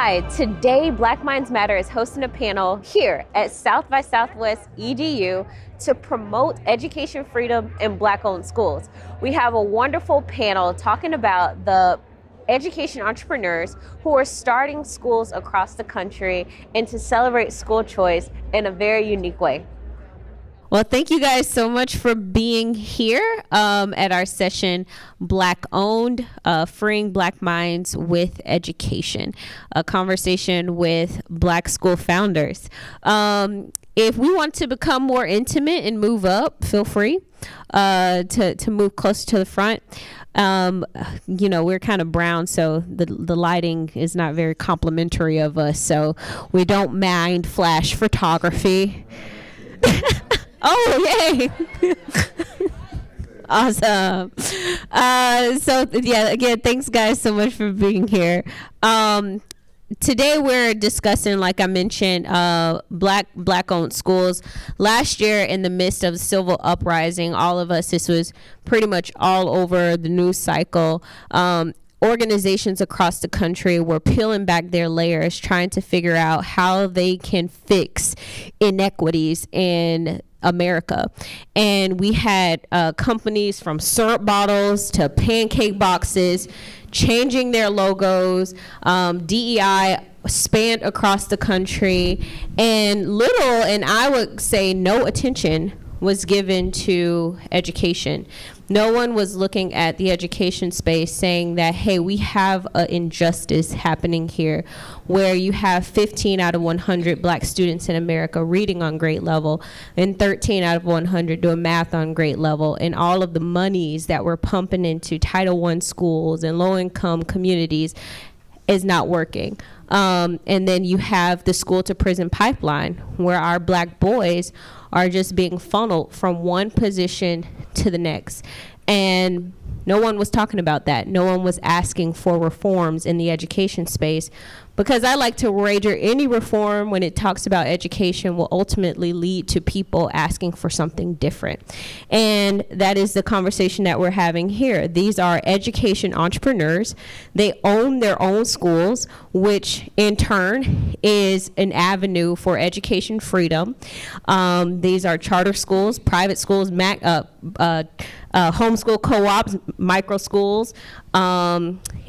Hi, today Black Minds Matter is hosting a panel here at South by Southwest EDU to promote education freedom in Black-owned schools. We have a wonderful panel talking about the education entrepreneurs who are starting schools across the country and to celebrate school choice in a very unique way. Well, thank you guys so much for being here at our session, Black Owned, Freeing Black Minds with Education, a conversation with Black school founders. If we want to become more intimate and move up, feel free to move closer to the front. We're kind of brown, so the lighting is not very complimentary of us, so we don't mind flash photography. Oh, yay. Awesome. Again, thanks guys so much for being here. Today we're discussing, like I mentioned, black-owned schools. Last year, in the midst of the civil uprising, all of us, this was pretty much all over the news cycle. Organizations across the country were peeling back their layers, trying to figure out how they can fix inequities in America. And we had companies from syrup bottles to pancake boxes changing their logos. DEI spanned across the country, and little, and I would say no attention was given to education. No one was looking at the education space saying that, hey, we have an injustice happening here where you have 15 out of 100 Black students in America reading on grade level and 13 out of 100 doing math on grade level, and all of the monies that we're pumping into Title I schools and low-income communities is not working. And then you have the school to prison pipeline where our Black boys are just being funneled from one position to the next. And no one was talking about that. No one was asking for reforms in the education space, because I like to wager any reform when it talks about education will ultimately lead to people asking for something different. And that is the conversation that we're having here. These are education entrepreneurs. They own their own schools, which in turn is an avenue for education freedom. These are charter schools, private schools, homeschool co-ops, micro schools,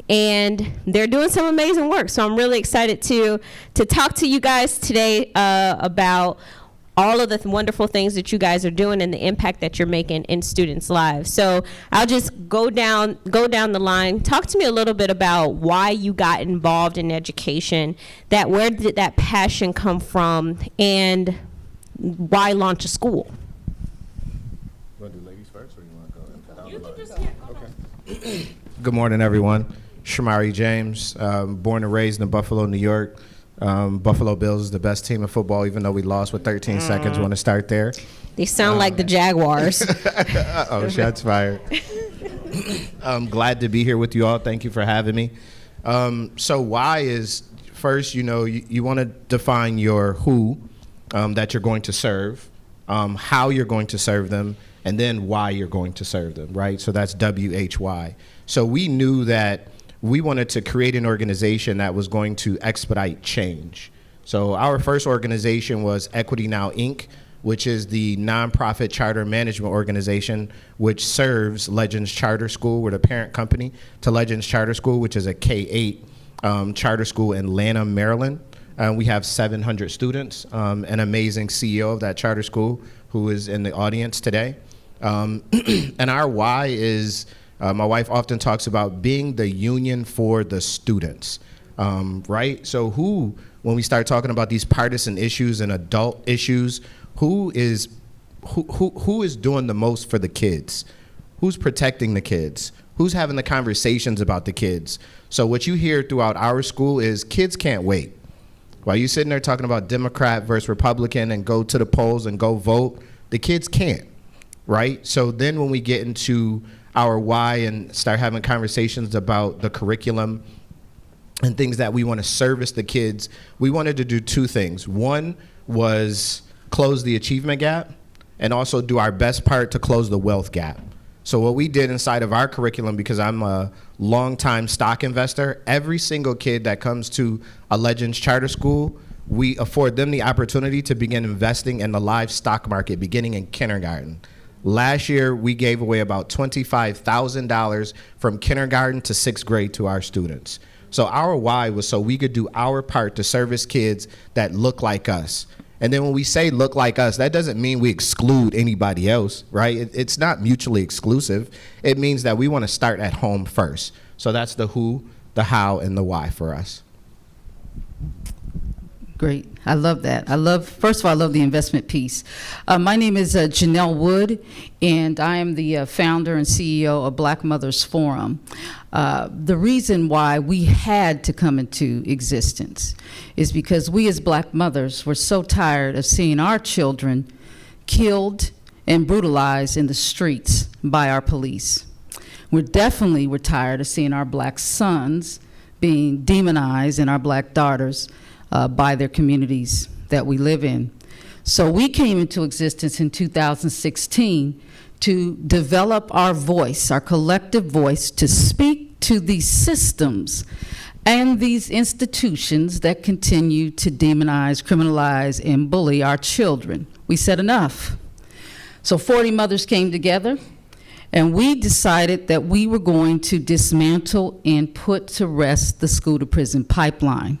and they're doing some amazing work. So I'm really excited to talk to you guys today about all of the wonderful things that you guys are doing and the impact that you're making in students' lives. So I'll just go down the line. Talk to me a little bit about why you got involved in education, where did that passion come from, and why launch a school? You want to do ladies first, or you want to go down the line? Okay. Good morning, everyone. Shamari James, born and raised in Buffalo, New York. Buffalo Bills is the best team of football, even though we lost with 13 seconds. Want to start there? They sound like the Jaguars. Oh, shots fired. I'm glad to be here with you all. Thank you for having me. So why is, first, you want to define your who that you're going to serve, how you're going to serve them, and then why you're going to serve them, right? So that's WHY. So we knew that we wanted to create an organization that was going to expedite change. So our first organization was Equity Now, Inc., which is the nonprofit charter management organization which serves Legends Charter School. We're the parent company to Legends Charter School, which is a K-8 charter school in Lanham, Maryland. We have 700 students, an amazing CEO of that charter school who is in the audience today. And our why is, my wife often talks about being the union for the students, right? So when we start talking about these partisan issues and adult issues, who is doing the most for the kids? Who's protecting the kids? Who's having the conversations about the kids? So what you hear throughout our school is kids can't wait. While you're sitting there talking about Democrat versus Republican and go to the polls and go vote, the kids can't, right? So then when we get into our why and start having conversations about the curriculum and things that we want to service the kids, we wanted to do two things. One was close the achievement gap and also do our best part to close the wealth gap. So what we did inside of our curriculum, because I'm a longtime stock investor, every single kid that comes to a Legends Charter School, we afford them the opportunity to begin investing in the live stock market beginning in kindergarten. Last year, we gave away about $25,000 from kindergarten to 6th grade to our students. So our why was so we could do our part to service kids that look like us. And then when we say look like us, that doesn't mean we exclude anybody else, right? It's not mutually exclusive. It means that we want to start at home first. So that's the who, the how, and the why for us. Great. I love that. First of all, I love the investment piece. My name is Janelle Wood, and I am the founder and CEO of Black Mothers Forum. The reason why we had to come into existence is because we as Black mothers were so tired of seeing our children killed and brutalized in the streets by our police. We're tired of seeing our Black sons being demonized and our Black daughters by their communities that we live in. So we came into existence in 2016 to develop our voice, our collective voice, to speak to these systems and these institutions that continue to demonize, criminalize, and bully our children. We said enough. So 40 mothers came together, and we decided that we were going to dismantle and put to rest the school-to-prison pipeline.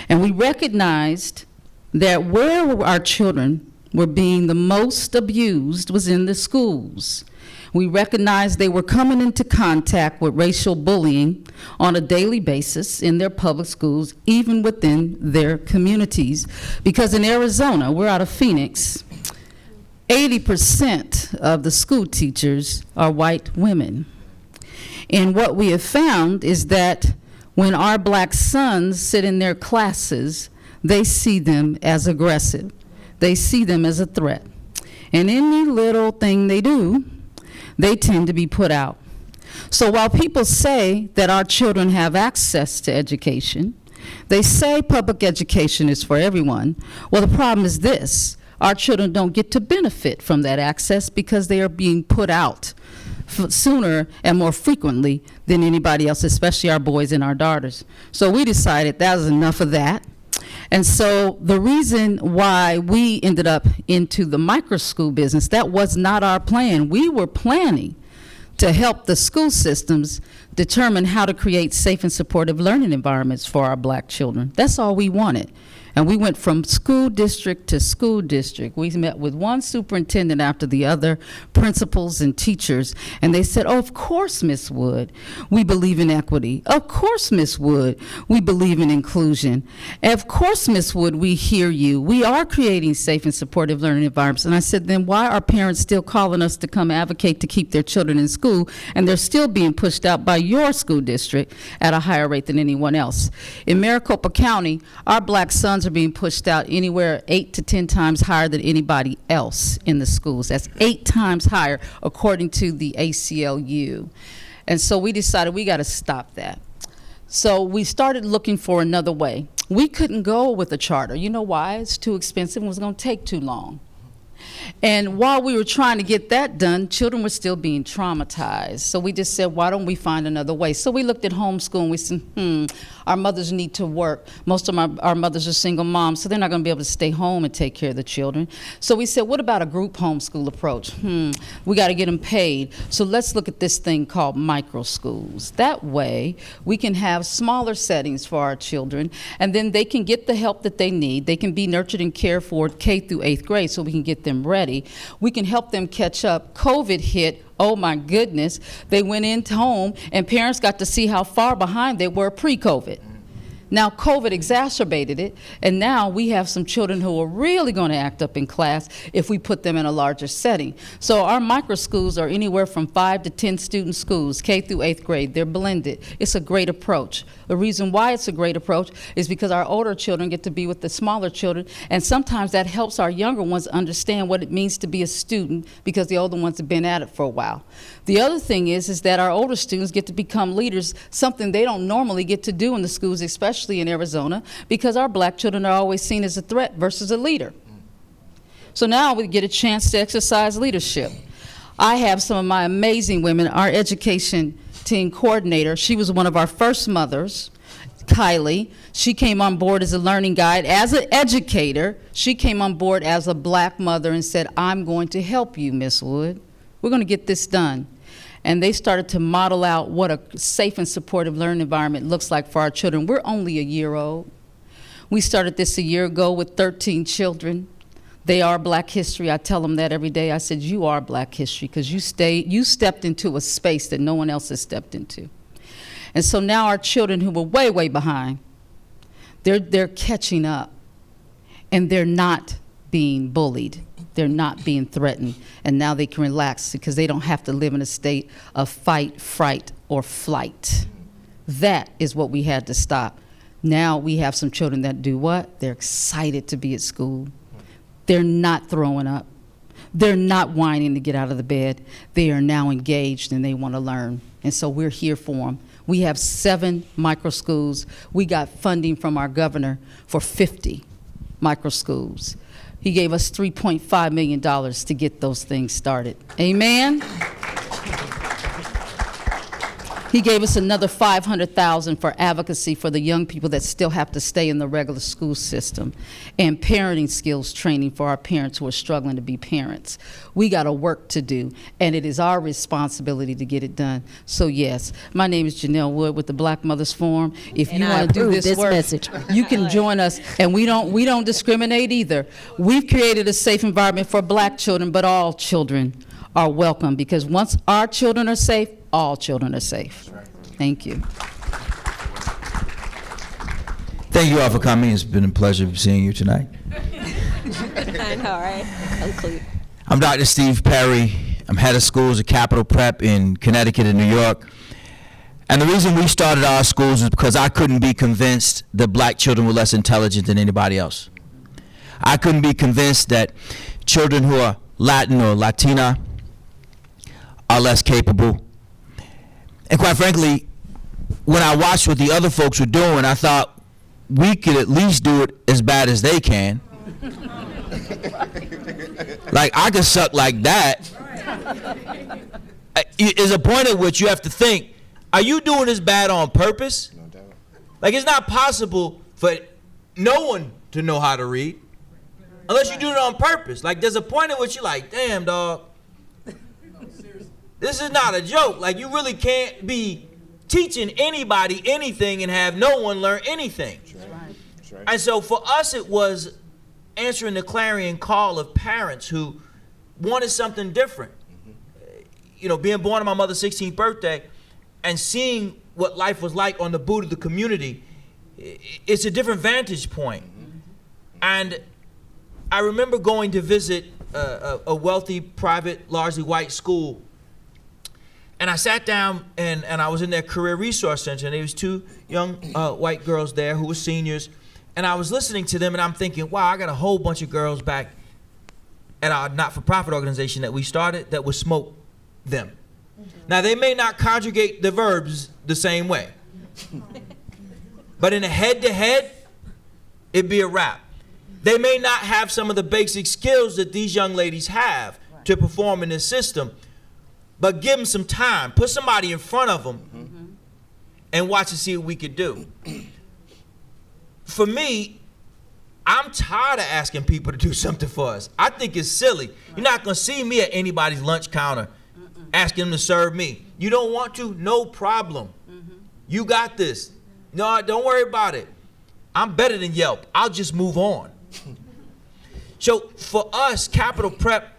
And we recognized that where our children were being the most abused was in the schools. We recognized they were coming into contact with racial bullying on a daily basis in their public schools, even within their communities. Because in Arizona, we're out of Phoenix, 80% of the school teachers are white women. And what we have found is that when our Black sons sit in their classes, they see them as aggressive. They see them as a threat. And any little thing they do, they tend to be put out. So while people say that our children have access to education, they say public education is for everyone. Well, the problem is this: our children don't get to benefit from that access because they are being put out sooner and more frequently than anybody else, especially our boys and our daughters. So we decided that was enough of that. And so the reason why we ended up into the micro school business, that was not our plan. We were planning to help the school systems determine how to create safe and supportive learning environments for our Black children. That's all we wanted. And we went from school district to school district. We met with one superintendent after the other, principals and teachers, and they said, oh, of course, Ms. Wood, we believe in equity. Of course, Ms. Wood, we believe in inclusion. Of course, Ms. Wood, we hear you. We are creating safe and supportive learning environments. And I said, then why are parents still calling us to come advocate to keep their children in school, and they're still being pushed out by your school district at a higher rate than anyone else? In Maricopa County, our Black sons are being pushed out anywhere 8 to 10 times higher than anybody else in the schools. That's 8 times higher, according to the ACLU. And so we decided we got to stop that. So we started looking for another way. We couldn't go with a charter. You know why? It's too expensive and it was going to take too long. And while we were trying to get that done, children were still being traumatized. So we just said, why don't we find another way? So we looked at homeschool and we said, our mothers need to work. Most of our mothers are single moms, so they're not going to be able to stay home and take care of the children. So we said, what about a group homeschool approach? We got to get them paid. So let's look at this thing called micro schools. That way, we can have smaller settings for our children, and then they can get the help that they need. They can be nurtured and cared for K through 8th grade so we can get them ready. We can help them catch up. COVID hit. Oh my goodness, they went into home and parents got to see how far behind they were pre-COVID. Now COVID exacerbated it, and now we have some children who are really going to act up in class if we put them in a larger setting. So our micro schools are anywhere from 5 to 10 student schools, K through 8th grade. They're blended. It's a great approach. The reason why it's a great approach is because our older children get to be with the smaller children, and sometimes that helps our younger ones understand what it means to be a student because the older ones have been at it for a while. The other thing is that our older students get to become leaders, something they don't normally get to do in the schools, especially in Arizona, because our Black children are always seen as a threat versus a leader. So now we get a chance to exercise leadership. I have some of my amazing women. Our education team coordinator, she was one of our first mothers, Kylie. She came on board as a learning guide. As an educator, she came on board as a black mother and said, I'm going to help you, Miss Wood. We're going to get this done. And they started to model out what a safe and supportive learning environment looks like for our children. We're only a year old. We started this a year ago with 13 children. They are Black history. I tell them that every day. I said, you are Black history because you stepped into a space that no one else has stepped into. And so now our children who were way, way behind, they're catching up, and they're not being bullied. They're not being threatened, and now they can relax because they don't have to live in a state of fight, fright, or flight. That is what we had to stop. Now we have some children that do what? They're excited to be at school. They're not throwing up. They're not whining to get out of the bed. They are now engaged and they want to learn, and so we're here for them. We have 7 micro schools. We got funding from our governor for 50 micro schools. He gave us $3.5 million to get those things started. Amen? He gave us another $500,000 for advocacy for the young people that still have to stay in the regular school system, and parenting skills training for our parents who are struggling to be parents. We got a work to do, and it is our responsibility to get it done. So yes, my name is Janelle Wood with the Black Mothers Forum. If you want to do this work, message. you can join us, and we don't discriminate either. We've created a safe environment for Black children, but all children are welcome, because once our children are safe, all children are safe. Thank you. Thank you all for coming. It's been a pleasure seeing you tonight. I know, right? I'm Dr. Steve Perry. I'm head of schools at Capital Prep in Connecticut and New York. And the reason we started our schools is because I couldn't be convinced that Black children were less intelligent than anybody else. I couldn't be convinced that children who are Latin or Latina are less capable. And quite frankly, when I watched what the other folks were doing, I thought we could at least do it as bad as they can. Like, I could suck like that. There's a point at which you have to think, are you doing this bad on purpose? No doubt. Like, it's not possible for no one to know how to read unless you do it on purpose. Like, there's a point at which you're like, damn, dog. This is not a joke. Like, you really can't be teaching anybody anything and have no one learn anything. That's right. That's right. And so for us, it was answering the clarion call of parents who wanted something different. You know, being born on my mother's 16th birthday and seeing what life was like on the boot of the community, it's a different vantage point. And I remember going to visit a wealthy, private, largely white school. And I sat down and I was in their career resource center, and there was 2 young white girls there who were seniors. And I was listening to them, and I'm thinking, wow, I got a whole bunch of girls back at our not-for-profit organization that we started that would smoke them. Now, they may not conjugate the verbs the same way. But in a head-to-head, it'd be a wrap. They may not have some of the basic skills that these young ladies have to perform in this system. But give them some time. Put somebody in front of them and watch and see what we could do. For me, I'm tired of asking people to do something for us. I think it's silly. You're not going to see me at anybody's lunch counter asking them to serve me. You don't want to? No problem. You got this. No, don't worry about it. I'm better than Yelp. I'll just move on. So for us, Capital Prep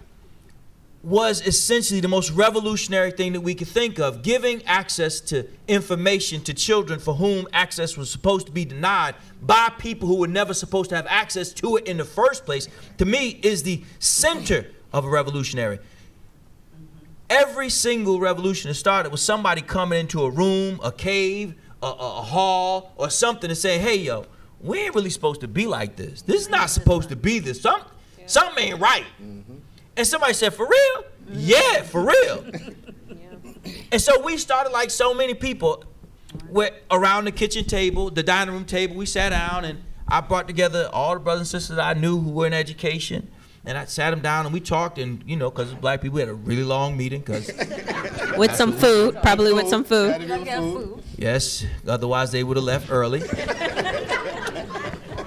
was essentially the most revolutionary thing that we could think of, giving access to information to children for whom access was supposed to be denied by people who were never supposed to have access to it in the first place, to me is the center of a revolutionary. Every single revolution that started with somebody coming into a room, a cave, a hall, or something and saying, hey, yo, we ain't really supposed to be like this. This is not supposed to be this. Something ain't right. And somebody said, for real? Yeah, for real. And so we started like so many people around the kitchen table, the dining room table. We sat down and I brought together all the brothers and sisters that I knew who were in education. And I sat him down and we talked, and you know, because it's black people, we had a really long meeting. Because with some food, probably with some food. Yes, otherwise they would have left early.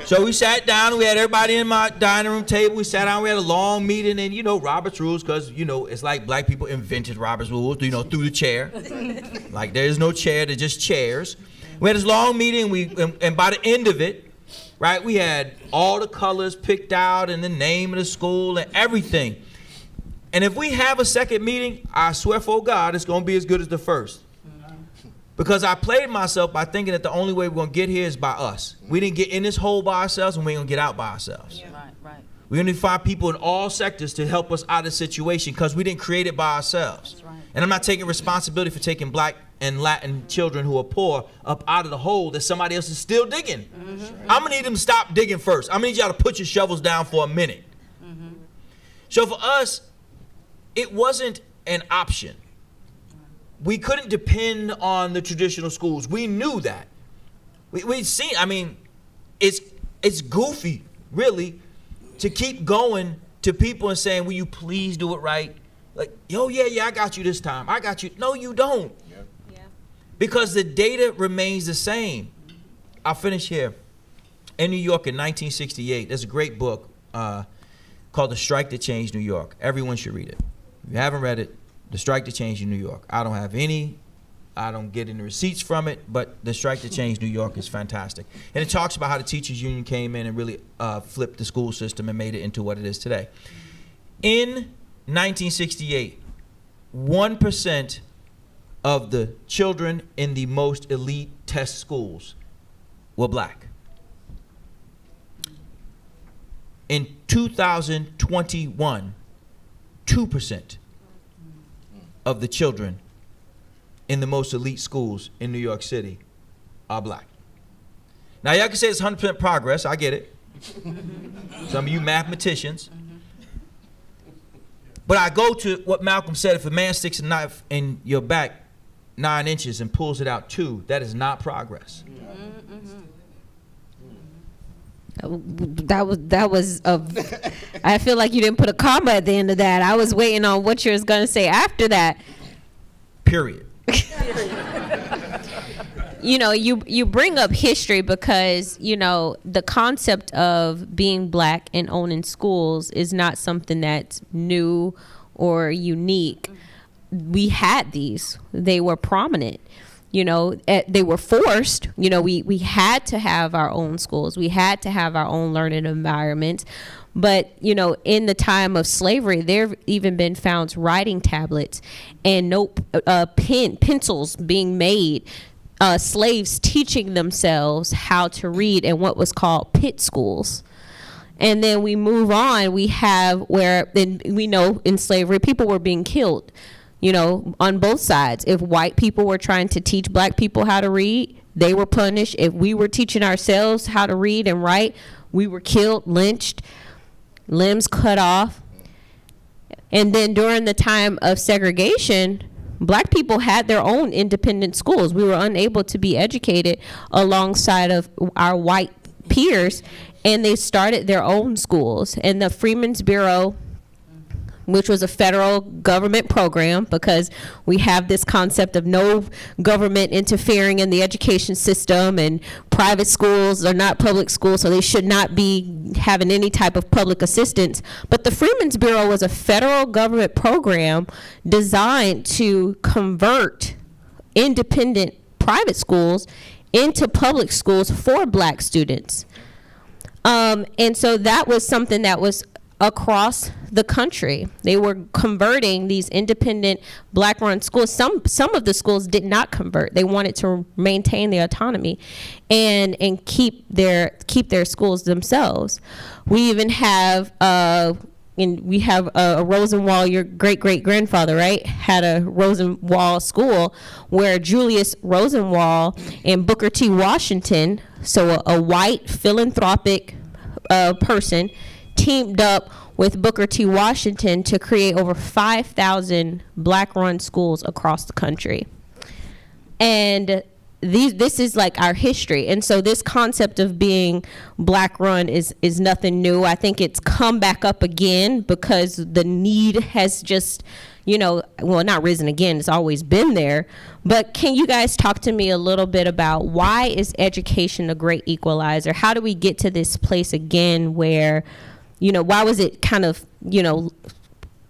So we sat down, and we had everybody in my dining room table. We sat down, we had a long meeting, and you know, Robert's rules, because you know, it's like black people invented Robert's rules, you know, through the chair. Like there's no chair, they're just chairs. We had this long meeting, and by the end of it, right, we had all the colors picked out and the name of the school and everything. And if we have a second meeting, I swear for God, it's going to be as good as the first. Because I played myself by thinking that the only way we're going to get here is by us. We didn't get in this hole by ourselves, and we ain't going to get out by ourselves. Yeah. Right. We're going to find people in all sectors to help us out of the situation, because we didn't create it by ourselves. That's right. And I'm not taking responsibility for taking black and Latin children who are poor up out of the hole that somebody else is still digging. Mm-hmm. I'm going to need them to stop digging first. I'm going to need y'all to put your shovels down for a minute. Mm-hmm. So for us, it wasn't an option. We couldn't depend on the traditional schools. We knew that. We'd seen, I mean, it's goofy, really, to keep going to people and saying, will you please do it right? Like, yo, yeah, I got you this time. I got you. No, you don't. Yep. Yeah. Because the data remains the same. I'll finish here. In New York in 1968, there's a great book called The Strike That Changed New York. Everyone should read it. If you haven't read it, The Strike That Changed New York. I don't get any receipts from it, but The Strike That Changed New York is fantastic. And it talks about how the teachers union came in and really flipped the school system and made it into what it is today. In 1968, 1% of the children in the most elite test schools were black. In 2021, 2% of the children in the most elite schools in New York City are black. Now, y'all can say it's 100% progress. I get it. Some of you mathematicians. But I go to what Malcolm said: if a man sticks a knife in your back 9 inches and pulls it out 2, that is not progress. That was I feel like you didn't put a comma at the end of that. I was waiting on what you was going to say after that. Period. You know, you bring up history because, you know, the concept of being black and owning schools is not something that's new or unique. We had these. They were prominent. You know, they were forced. You know, we had to have our own schools. We had to have our own learning environments. But, you know, in the time of slavery, there have even been found writing tablets and pencils being made. Slaves teaching themselves how to read in what was called pit schools. And then we move on. We have where then we know in slavery people were being killed, you know, on both sides. If white people were trying to teach black people how to read, they were punished. If we were teaching ourselves how to read and write, we were killed, lynched, limbs cut off. And then during the time of segregation, black people had their own independent schools. We were unable to be educated alongside of our white peers, and they started their own schools. And the Freedmen's Bureau, which was a federal government program, because we have this concept of no government interfering in the education system, and private schools are not public schools, so they should not be having any type of public assistance. But the Freedmen's Bureau was a federal government program designed to convert independent private schools into public schools for black students. And so that was something that was across the country. They were converting these independent black-run schools. Some of the schools did not convert. They wanted to maintain their autonomy and keep their schools themselves. We even have a Rosenwald. Your great-great-grandfather, right, had a Rosenwald school where Julius Rosenwald and Booker T. Washington, so a white philanthropic person, teamed up with Booker T. Washington to create over 5,000 black-run schools across the country. And this is like our history, and so this concept of being black run is nothing new. I think it's come back up again because the need has just, well, not risen again, it's always been there. But can you guys talk to me a little bit about why is education a great equalizer? How do we get to this place again where, why was it kind of,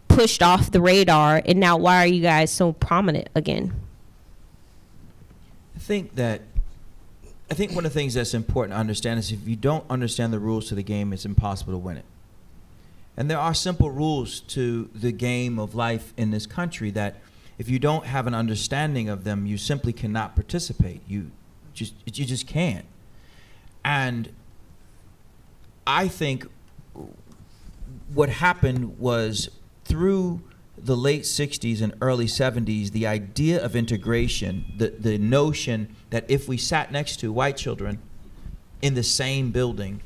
pushed off the radar, and now why are you guys so prominent again? I think one of the things that's important to understand is if you don't understand the rules to the game, it's impossible to win it. And there are simple rules to the game of life in this country that if you don't have an understanding of them, you simply cannot participate. You just can't. And I think what happened was through the late 60s and early 70s, the idea of integration, the notion that if we sat next to white children in the same building,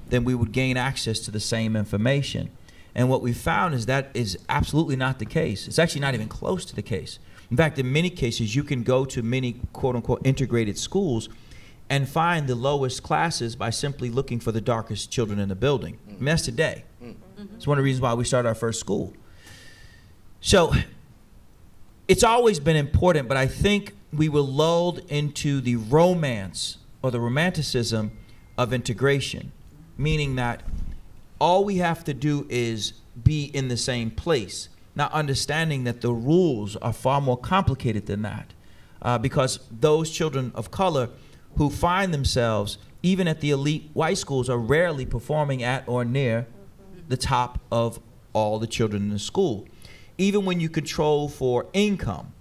then we would gain access to the same information. And what we found is that is absolutely not the case. It's actually not even close to the case. In fact, in many cases, you can go to many quote-unquote integrated schools and find the lowest classes by simply looking for the darkest children in the building. I mean, that's today. It's one of the reasons why we started our first school. So it's always been important, but I think we were lulled into the romance or the romanticism of integration, meaning that all we have to do is be in the same place, not understanding that the rules are far more complicated than that, because those children of color who find themselves even at the elite white schools are rarely performing at or near the top of all the children in the school. Even when you control for income,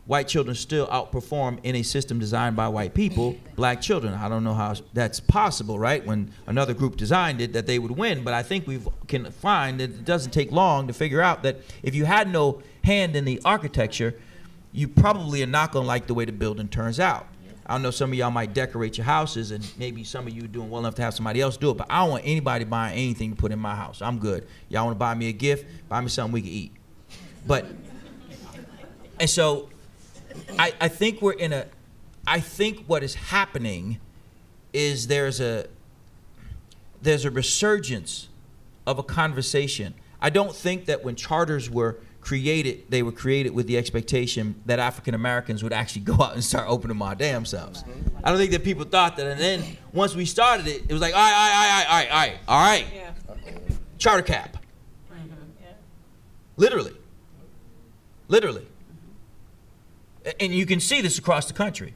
white children still outperform in a system designed by white people, black children. I don't know how that's possible, right? When another group designed it, that they would win. But I think we can find that it doesn't take long to figure out that if you had no hand in the architecture, you probably are not going to like the way the building turns out. I know some of y'all might decorate your houses, and maybe some of you are doing well enough to have somebody else do it, but I don't want anybody buying anything to put in my house. I'm good. Y'all want to buy me a gift? Buy me something we can eat. And so I think I think what is happening is there's a resurgence of a conversation. I don't think that when charters were created, they were created with the expectation that African Americans would actually go out and start opening our damn selves. I don't think that people thought that, and then once we started it, it was like, all right, Yeah. charter cap. Literally. And you can see this across the country.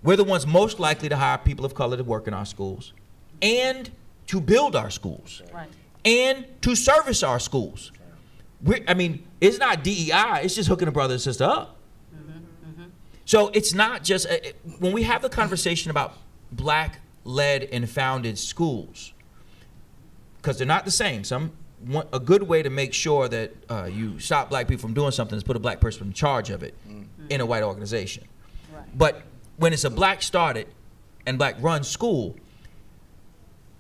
We're the ones most likely to hire people of color to work in our schools and to build our schools and to service our schools. It's not DEI, it's just hooking a brother and sister up. So it's not just, when we have the conversation about black-led and founded schools, because they're not the same. A good way to make sure that you stop black people from doing something is put a black person in charge of it in a white organization. But when it's a black-started and black-run school,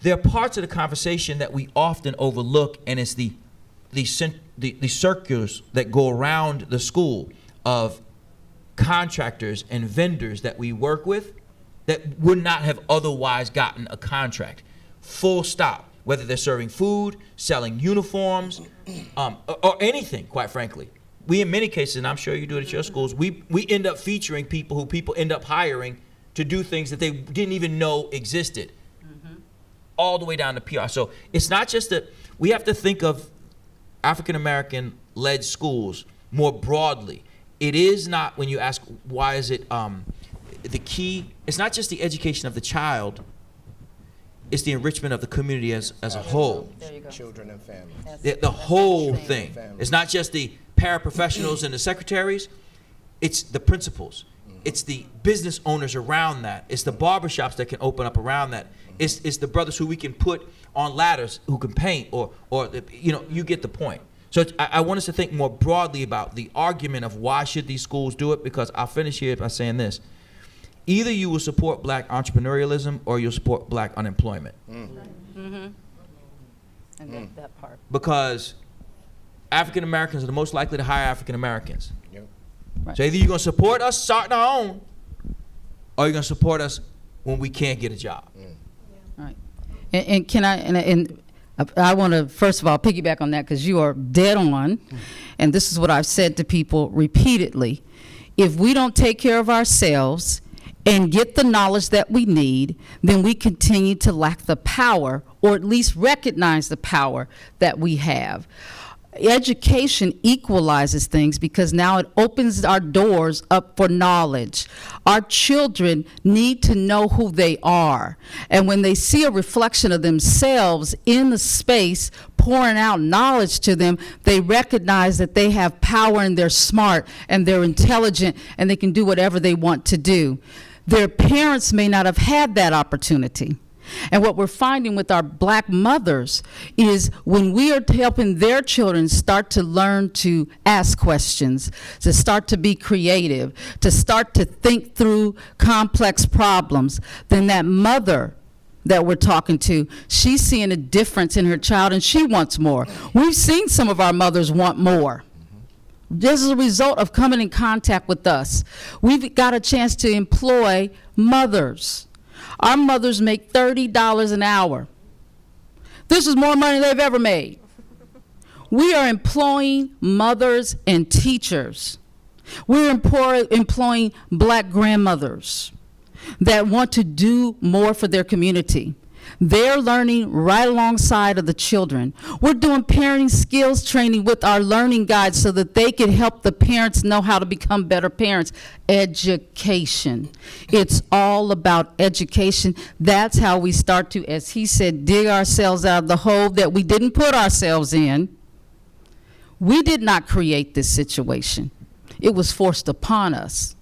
there are parts of the conversation that we often overlook, and it's the circulars that go around the school of contractors and vendors that we work with that would not have otherwise gotten a contract. Full stop. Whether they're serving food, selling uniforms, or anything, quite frankly. We, in many cases, and I'm sure you do it at your schools, we end up featuring people who people end up hiring to do things that they didn't even know existed, all the way down to PR. So it's not just that we have to think of African-American-led schools more broadly. It is not, when you ask why is it the key, it's not just the education of the child, it's the enrichment of the community as a whole. There you go. Children and families. The whole thing. It's not just the paraprofessionals and the secretaries, it's the principals. It's the business owners around that. It's the barbershops that can open up around that. It's the brothers who we can put on ladders who can paint or you get the point. So I want us to think more broadly about the argument of why should these schools do it, because I'll finish here by saying this. Either you will support black entrepreneurialism or you'll support black unemployment. And that part. Because African Americans are the most likely to hire African Americans. Yep. Right. So either you're going to support us starting our own, or are you going to support us when we can't get a job? Right. And can I want to, first of all, piggyback on that because you are dead on. And this is what I've said to people repeatedly. If we don't take care of ourselves and get the knowledge that we need, then we continue to lack the power, or at least recognize the power that we have. Education equalizes things because now it opens our doors up for knowledge. Our children need to know who they are. And when they see a reflection of themselves in the space pouring out knowledge to them, they recognize that they have power and they're smart and they're intelligent and they can do whatever they want to do. Their parents may not have had that opportunity. And what we're finding with our black mothers is when we are helping their children start to learn to ask questions, to start to be creative, to start to think through complex problems, then that mother that we're talking to, she's seeing a difference in her child and she wants more. We've seen some of our mothers want more. This is a result of coming in contact with us. We've got a chance to employ mothers. Our mothers make $30 an hour. This is more money they've ever made. We are employing mothers and teachers. We're employing black grandmothers that want to do more for their community. They're learning right alongside of the children. We're doing parenting skills training with our learning guides so that they can help the parents know how to become better parents. Education. It's all about education. That's how we start to, as he said, dig ourselves out of the hole that we didn't put ourselves in. We did not create this situation. It was forced upon us.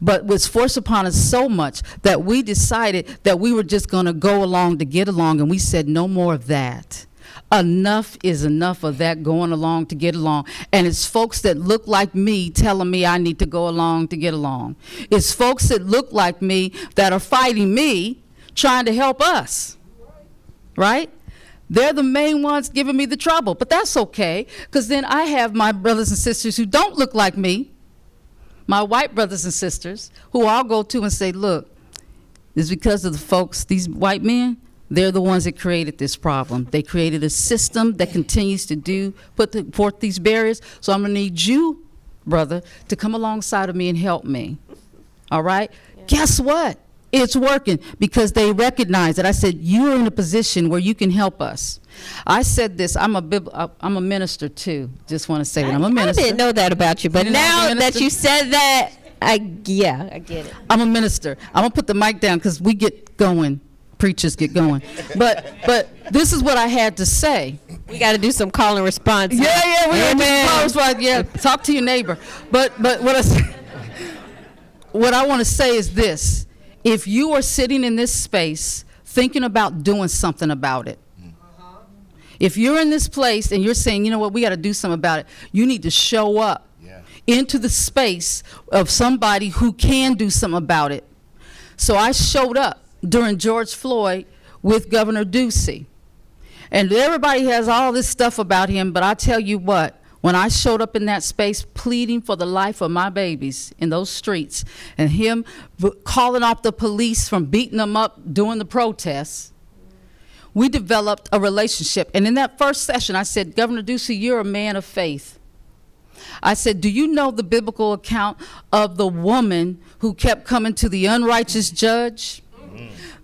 But was forced upon us so much that we decided that we were just going to go along to get along, and we said no more of that. Enough is enough of that going along to get along. And it's folks that look like me telling me I need to go along to get along. It's folks that look like me that are fighting me, trying to help us, right? They're the main ones giving me the trouble, but that's okay, because then I have my brothers and sisters who don't look like me, my white brothers and sisters, who I'll go to and say, look, it's because of the folks, these white men, they're the ones that created this problem. They created a system that continues to put forth these barriers, so I'm gonna need you, brother, to come alongside of me and help me, all right? Yeah. Guess what? It's working because they recognize that. I said, you're in a position where you can help us. I said this, I'm a minister too. Just want to say that I'm a minister. I didn't know that about you, but now that you said that, I get it. I'm a minister. I'm gonna put the mic down because we get going. Preachers get going. But this is what I had to say. We got to do some call and response. Yeah, we got to do some call and response. Yeah, talk to your neighbor. But what I want to say is this. If you are sitting in this space thinking about doing something about it, if you're in this place and you're saying, you know what, we got to do something about it, you need to show up into the space of somebody who can do something about it. So I showed up during George Floyd with Governor Ducey. And everybody has all this stuff about him, but I tell you what, when I showed up in that space pleading for the life of my babies in those streets and him calling off the police from beating them up during the protests, we developed a relationship. And in that first session, I said, Governor Ducey, you're a man of faith. I said, do you know the biblical account of the woman who kept coming to the unrighteous judge?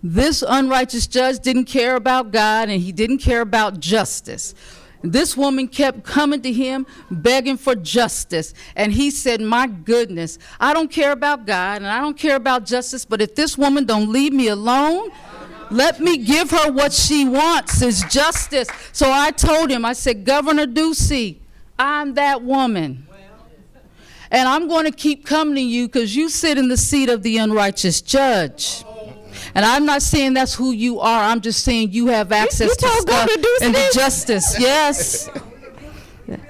This unrighteous judge didn't care about God and he didn't care about justice. This woman kept coming to him begging for justice. And he said, my goodness, I don't care about God and I don't care about justice, but if this woman don't leave me alone, let me give her what she wants, is justice. So I told him, I said, Governor Ducey, I'm that woman. And I'm going to keep coming to you because you sit in the seat of the unrighteous judge. And I'm not saying that's who you are. I'm just saying you have access to stuff and to justice. Yes.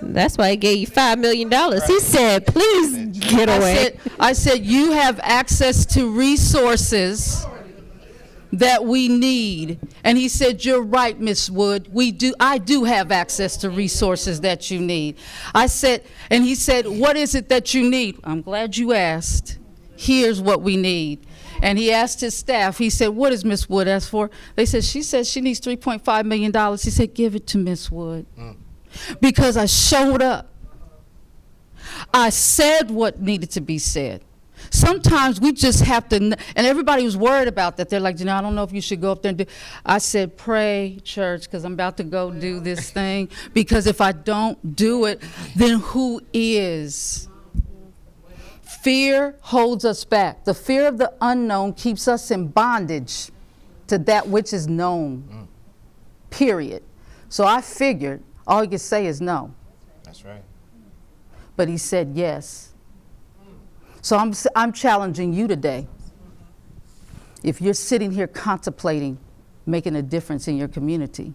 That's why he gave you $5 million. He said, please get away. I said, you have access to resources that we need. And he said, you're right, Miss Wood. I do have access to resources that you need. I said, and he said, what is it that you need? I'm glad you asked. Here's what we need. And he asked his staff, he said, what does Miss Wood ask for? They said, she says she needs $3.5 million. He said, give it to Miss Wood. Because I showed up. I said what needed to be said. Sometimes we just have to, and everybody was worried about that. They're like, I don't know if you should go up there and do. I said, pray, church, because I'm about to go do this thing. Because if I don't do it, then who is? Fear holds us back. The fear of the unknown keeps us in bondage to that which is known, period. So I figured all he could say is no. That's right. But he said yes. So I'm challenging you today. If you're sitting here contemplating making a difference in your community,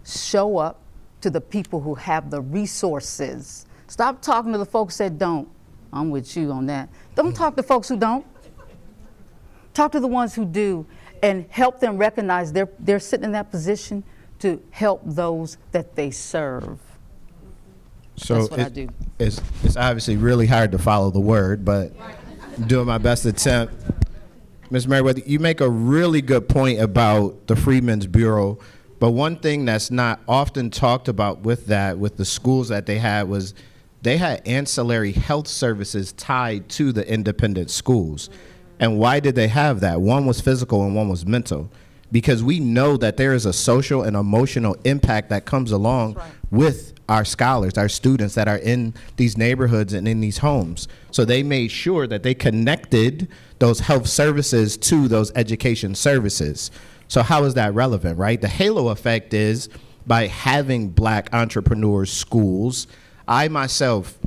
show up to the people who have the resources. Stop talking to the folks that don't. I'm with you on that. Don't talk to folks who don't. Talk to the ones who do and help them recognize they're sitting in that position to help those that they serve. So that's what I do. It's obviously really hard to follow the word, but I'm doing my best attempt. Ms. Merriweather, you make a really good point about the Freedmen's Bureau, but one thing that's not often talked about with the schools that they had was they had ancillary health services tied to the independent schools. And why did they have that? One was physical and one was mental. Because we know that there is a social and emotional impact that comes along with our scholars, our students that are in these neighborhoods and in these homes. So they made sure that they connected those health services to those education services. So how is that relevant, right? The halo effect is by having black entrepreneurs schools. I myself,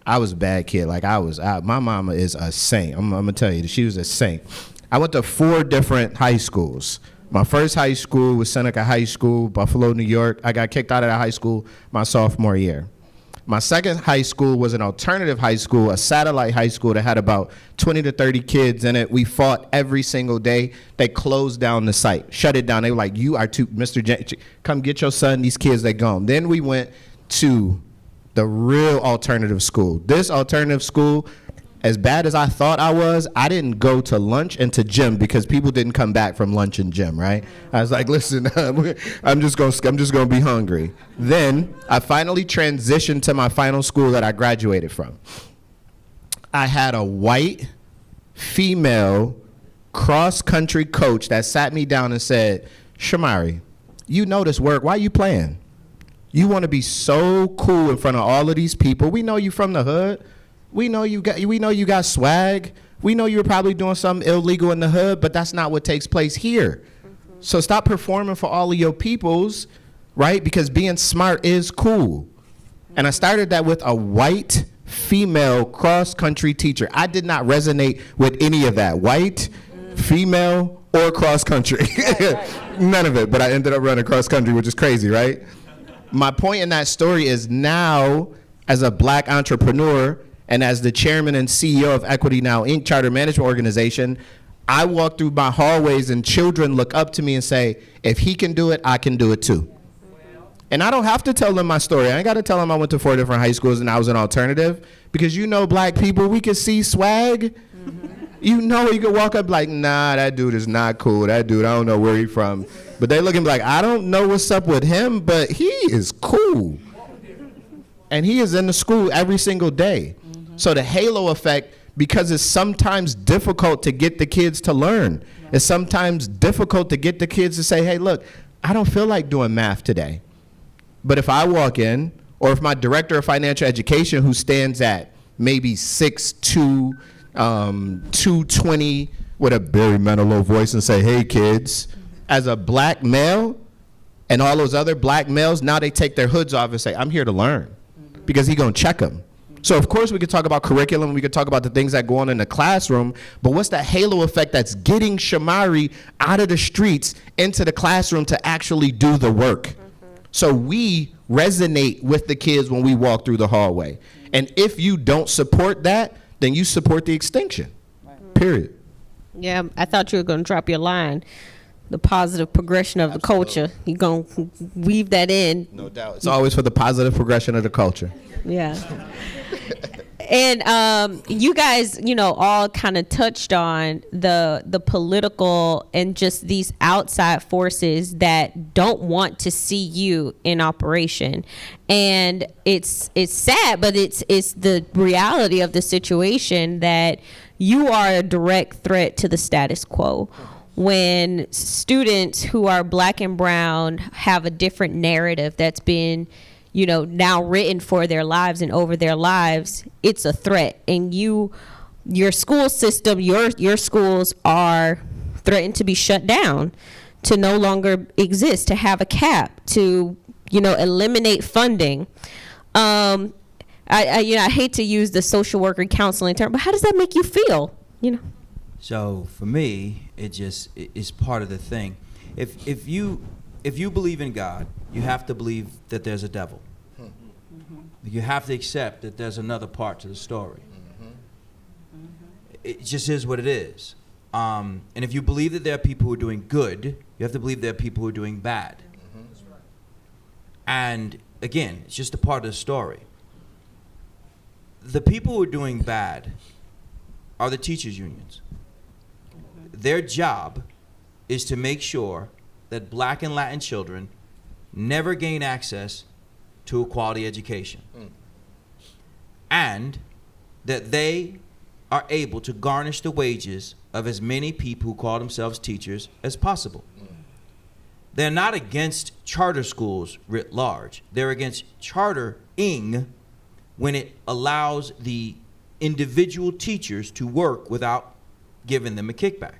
I was a bad kid. Like my mama is a saint. I'm gonna tell you, she was a saint. I went to 4 different high schools. My first high school was Seneca High School, Buffalo, New York. I got kicked out of that high school my sophomore year. My second high school was an alternative high school, a satellite high school that had about 20 to 30 kids in it. We fought every single day. They closed down the site, shut it down. They were like, you are too, Mr. Come get your son, these kids, they gone. Then we went to the real alternative school. This alternative school, as bad as I thought I was, I didn't go to lunch and to gym because people didn't come back from lunch and gym, right? I was like, listen, I'm just gonna be hungry. Then I finally transitioned to my final school that I graduated from. I had a white female cross-country coach that sat me down and said, Shamari, you know this work, why are you playing? You wanna be so cool in front of all of these people. We know you from the hood. We know you got swag. We know you were probably doing something illegal in the hood, but that's not what takes place here. Mm-hmm. So stop performing for all of your peoples, right? Because being smart is cool. Mm-hmm. And I started that with a white female cross-country teacher. I did not resonate with any of that. White, female, or cross-country. Right. None of it, but I ended up running cross-country, which is crazy, right? My point in that story is now, as a black entrepreneur, and as the chairman and CEO of Equity Now Inc. Charter Management Organization, I walk through my hallways and children look up to me and say, if he can do it, I can do it too. And I don't have to tell them my story. I ain't got to tell them I went to 4 different high schools and I was an alternative. Because black people, we can see swag. Mm-hmm. You can walk up like, nah, that dude is not cool. That dude, I don't know where he's from. But they looking like, I don't know what's up with him, but he is cool. And he is in the school every single day. So the halo effect, because it's sometimes difficult to get the kids to learn. It's sometimes difficult to get the kids to say, hey, look, I don't feel like doing math today. But if I walk in, or if my director of financial education, who stands at maybe 6'2", 220, with a Barry Manilow voice and say, hey, kids, as a black male, and all those other black males, now they take their hoods off and say, I'm here to learn, because he's going to check them. So, of course, we could talk about curriculum. We could talk about the things that go on in the classroom. But what's that halo effect that's getting Shamari out of the streets into the classroom to actually do the work? Mm-hmm. So we resonate with the kids when we walk through the hallway. Mm-hmm. And if you don't support that, then you support the extinction, right. Period. Yeah, I thought you were going to drop your line. The positive progression of Absolutely. The culture. You're going to weave that in. No doubt. It's always for the positive progression of the culture. Yeah. And you guys, all kind of touched on the political and just these outside forces that don't want to see you in operation. And it's sad, but it's the reality of the situation that you are a direct threat to the status quo. When students who are black and brown have a different narrative that's been now written for their lives and over their lives, it's a threat. And your school system, your schools are threatened to be shut down, to no longer exist, to have a cap, to eliminate funding. I hate to use the social worker counseling term, but how does that make you feel? So for me, it's part of the thing. If you believe in God, you have to believe that there's a devil. You have to accept that there's another part to the story. It just is what it is. And if you believe that there are people who are doing good, you have to believe there are people who are doing bad. And again, it's just a part of the story. The people who are doing bad are the teachers' unions. Their job is to make sure that black and Latin children never gain access to a quality education. And that they are able to garnish the wages of as many people who call themselves teachers as possible. They're not against charter schools writ large. They're against chartering when it allows the individual teachers to work without giving them a kickback.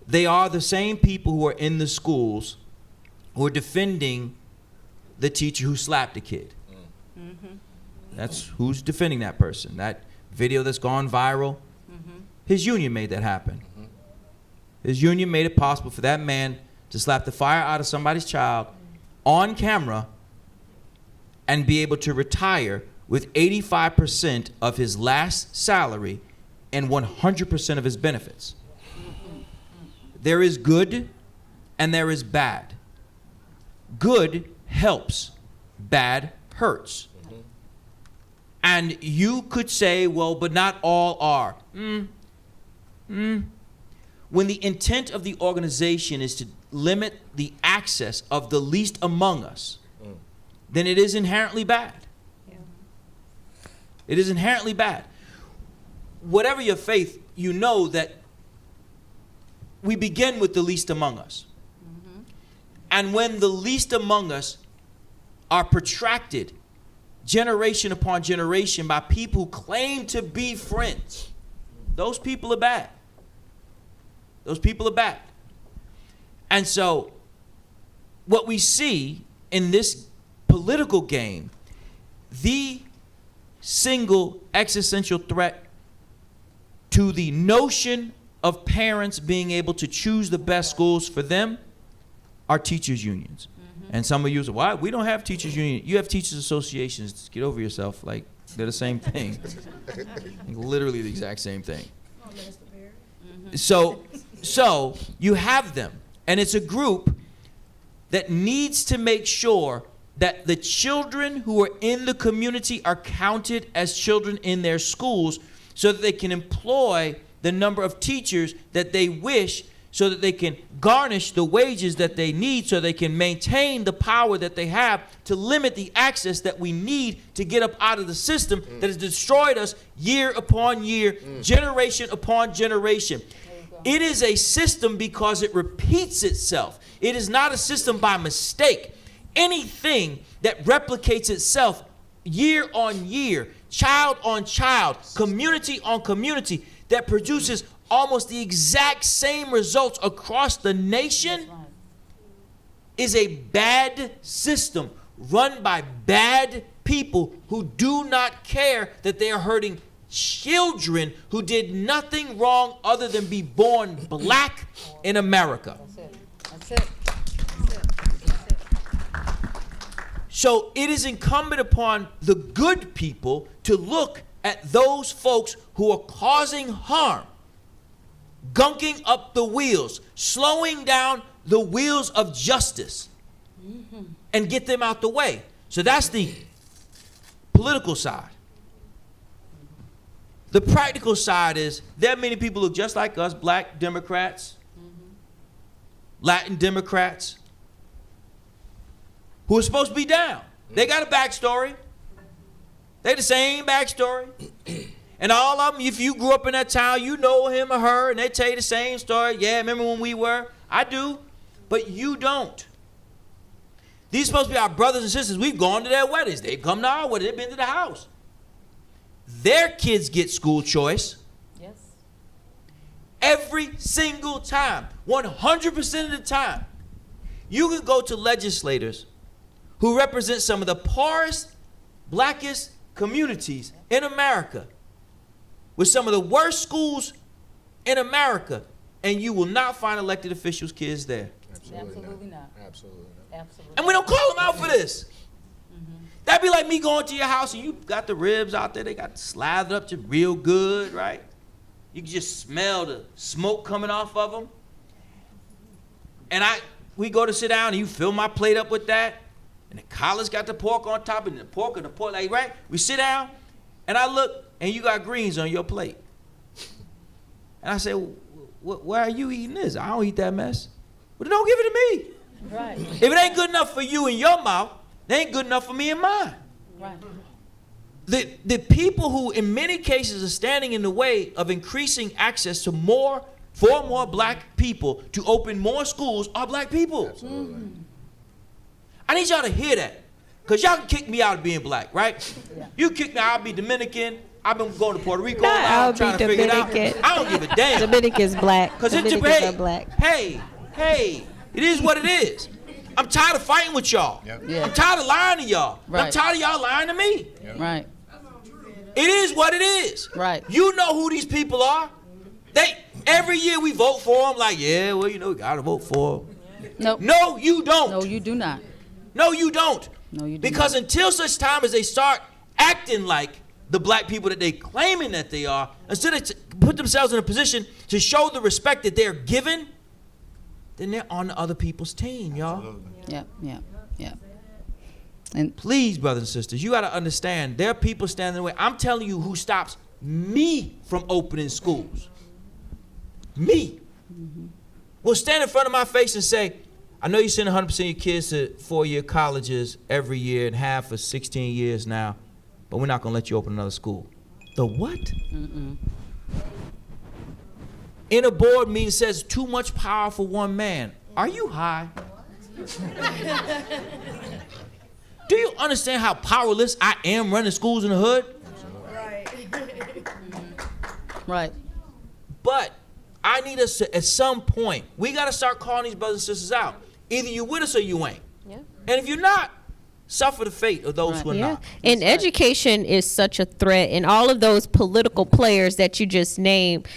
They are the same people who are in the schools who are defending the teacher who slapped a kid. That's who's defending that person. That video that's gone viral, his union made that happen. His union made it possible for that man to slap the fire out of somebody's child on camera and be able to retire with 85% of his last salary and 100% of his benefits. There is good and there is bad. Good helps, bad hurts. And you could say, well, but not all are. When the intent of the organization is to limit the access of the least among us, then it is inherently bad. It is inherently bad. Whatever your faith, you know that we begin with the least among us. And when the least among us are protracted generation upon generation by people who claim to be friends, those people are bad. Those people are bad. And so what we see in this political game, the single existential threat to the notion of parents being able to choose the best schools for them are teachers' unions. And some of you say, why? We don't have teachers' unions. You have teachers' associations. Get over yourself. Like, they're the same thing. Like, literally the exact same thing. So you have them. And it's a group that needs to make sure that the children who are in the community are counted as children in their schools so that they can employ the number of teachers that they wish, so that they can garnish the wages that they need, so they can maintain the power that they have to limit the access that we need to get up out of the system that has destroyed us year upon year, generation upon generation. It is a system because it repeats itself. It is not a system by mistake. Anything that replicates itself year on year, child on child, community on community, that produces almost the exact same results across the nation is a bad system run by bad people who do not care that they are hurting children who did nothing wrong other than be born black in America. That's it. So it is incumbent upon the good people to look at those folks who are causing harm, gunking up the wheels, slowing down the wheels of justice, and get them out the way. So that's the political side. The practical side is there are many people who look just like us, black Democrats, Latin Democrats, who are supposed to be down. They got a backstory. They the same backstory. And all of them, if you grew up in that town, you know him or her, and they tell you the same story. Yeah, remember when we were? I do, but you don't. These are supposed to be our brothers and sisters. We've gone to their weddings. They've come to our wedding. They've been to the house. Their kids get school choice. Yes. Every single time, 100% of the time. You can go to legislators who represent some of the poorest, blackest communities in America with some of the worst schools in America, and you will not find elected officials' kids there. Absolutely not. Absolutely not. Absolutely. And we don't call them out for this. That'd be like me going to your house and you got the ribs out there, they got slathered up to real good, right? You can just smell the smoke coming off of them. And we go to sit down and you fill my plate up with that. And the collar's got the pork on top and the pork, like, right? We sit down and I look and you got greens on your plate. And I say, why are you eating this? I don't eat that mess. Well, then don't give it to me. Right. If it ain't good enough for you in your mouth, it ain't good enough for me in mine. Right. The people who in many cases are standing in the way of increasing access to for more black people to open more schools are black people. Absolutely. I need y'all to hear that. Because y'all can kick me out of being black, right? Yeah. You kick me out, I'll be Dominican. I've been going to Puerto Rico. Nah, I'll I'm trying be to figure it out. Dominican. I don't give a damn. Dominican's black. Because it's Dominicans are black. Hey, it is what it is. I'm tired of fighting with y'all. Yep. Yeah. I'm tired of lying to y'all. I'm Right. tired of y'all lying to me. Right. It is what it is. Right. You know who these people are. Every year we vote for them like, yeah, well, we gotta vote for them. Nope. No, you don't. No, you do not. No, you don't. No, you do Because not. until such time as they start acting like the black people that they claiming that they are, instead of put themselves in a position to show the respect that they're given, then they're on the other people's team, y'all. Yeah. And Please, brothers and sisters, you got to understand, there are people standing in the way. I'm telling you who stops me from opening schools. Me. Will stand in front of my face and say, I know you send 100% of your kids to 4-year colleges every year and have for 16 years now, but we're not going to let you open another school. The what? In a board meeting says too much power for one man. Are you high? Do you understand how powerless I am running schools in the hood? right. But I need us to, at some point, we got to start calling these brothers and sisters out. Either you with us or you ain't. Yeah. And if you're not, suffer the fate of those who are Yeah, not. and education is such a threat, and all of those political players that you just named,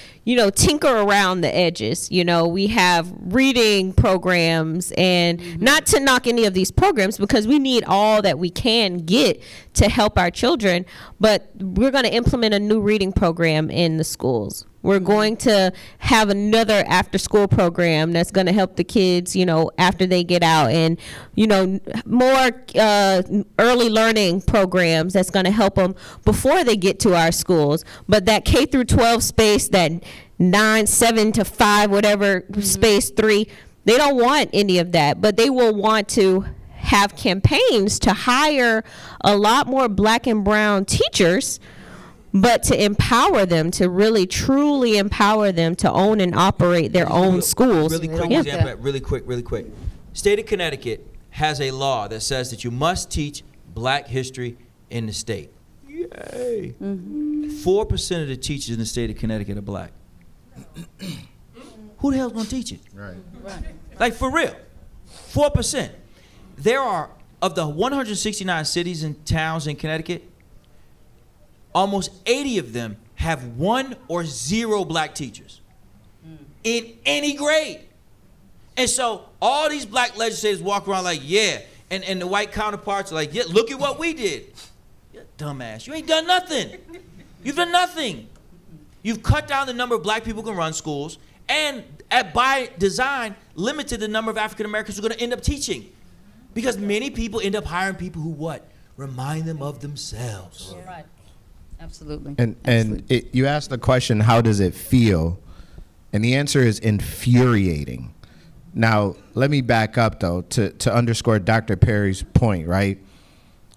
tinker around the edges. We have reading programs, and not to knock any of these programs because we need all that we can get to help our children, but we're going to implement a new reading program in the schools. We're going to have another after school program that's going to help the kids, after they get out, and, more early learning programs that's going to help them before they get to our schools. But that K through 12 space, that 7 to 5, whatever space 3, they don't want any of that, but they will want to have campaigns to hire a lot more black and brown teachers, but to empower them, to really truly empower them to own and operate their own schools. Really quick Yeah. example, really quick. State of Connecticut has a law that says that you must teach black history in the state. Yay. 4% of the teachers in the state of Connecticut are black. Who the hell's gonna teach it? Right. Like, for real, 4%. There are, of the 169 cities and towns in Connecticut, almost 80 of them have 1 or 0 black teachers in any grade. And so all these black legislators walk around like, yeah, and the white counterparts are like, yeah, look at what we did. You dumbass, you ain't done nothing. You've done nothing. You've cut down the number of black people who can run schools, and by design, limited the number of African Americans who are going to end up teaching. Because many people end up hiring people who what? Remind them of themselves. Right. Absolutely. And you asked the question, how does it feel? And the answer is infuriating. Now, let me back up, though, to underscore Dr. Perry's point, right?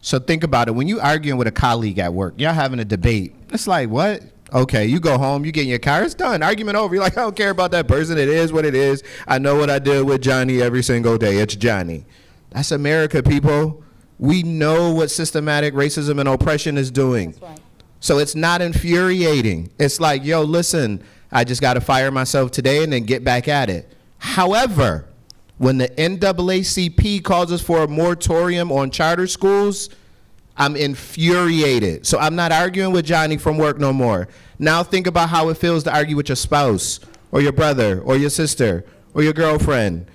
So think about it. When you arguing with a colleague at work, y'all having a debate. It's like, what? Okay, you go home, you get in your car, it's done. Argument over. You're like, I don't care about that person. It is what it is. I know what I did with Johnny every single day. It's Johnny. That's America, people. We know what systematic racism and oppression is doing. That's right. So it's not infuriating. It's like, yo, listen, I just got to fire myself today and then get back at it. However, when the NAACP calls us for a moratorium on charter schools, I'm infuriated. So I'm not arguing with Johnny from work no more. Now think about how it feels to argue with your spouse or your brother or your sister or your girlfriend.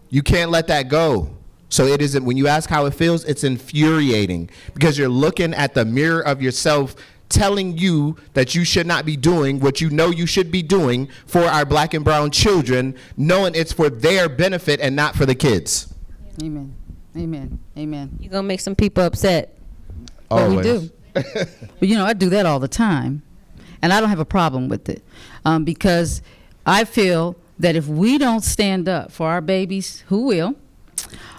You can't let that go. So it isn't, when you ask how it feels, it's infuriating because you're looking at the mirror of yourself telling you that you should not be doing what you know you should be doing for our black and brown children, knowing it's for their benefit and not for the kids. Amen. Amen. Amen. You're going to make some people upset. But we Always. do. But, I do that all the time. And I don't have a problem with it because I feel that if we don't stand up for our babies, who will?